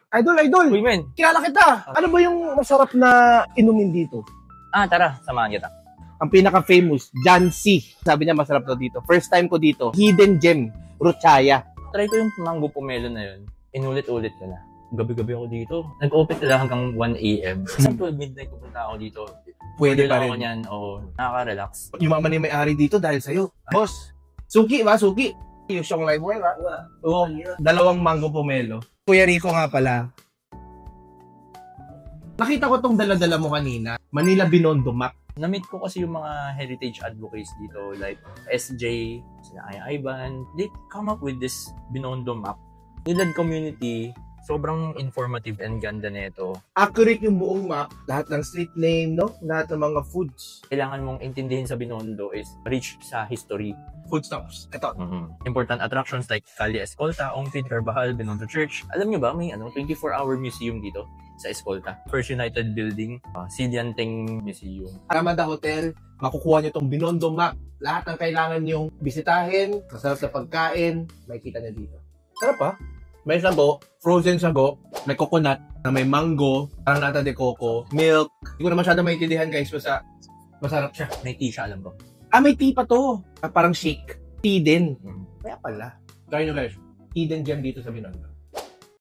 Idol! Uy, men. Kilala kita! Ano ba yung masarap na inumin dito? Tara, samahan kita. Ang pinaka-famous, John C. Sabi niya masarap to dito. First time ko dito, Hidden Gem, Ruchaya. Try ko yung mango pomelo na yun. Inulit-ulit ko na. Gabi-gabi ako dito. Nag-open sila hanggang 1 a.m. Sa 12 midnight pupunta ako dito. Pwede pa ako rin. niyan. Oo, nakaka-relax. Yumaman yung may-ari dito dahil sa'yo. Boss, suki ba? Suki. Yung siyang live well, ha? Oo. 2 mango pomelo. Kuya Rico nga pala. Nakita ko tong dala-dala mo kanina. Manila Binondo Map. Na-meet ko kasi yung mga heritage advocates dito like SJ, sila Ivan. They come up with this Binondo map. Nilad community, sobrang informative and ganda nito. Accurate yung buong map. Lahat ng street name, no? Lahat ng mga foods. Kailangan mong intindihin sa Binondo is rich sa history. Food stops. Ito. Important attractions like Calle Escolta, Ongfid, Carvajal, Binondo Church. Alam nyo ba, may 24-hour museum dito sa Escolta. First United Building, Silianteng Museum. Ramada Hotel, makukuha nyo tong Binondo Map. Lahat ng kailangan nyong bisitahin, masarap na pagkain, makikita nyo dito. Sarap pa. May sago, frozen sago, may coconut, na may mango, parang nata de coco, milk. Hindi ko na masyado maintindihan guys, basta masarap siya. May tea siya, alam ko. May tea pa to. Parang shake. Tea din. Kaya pala. Try nyo guys. Hidden gem dito sa Binondo.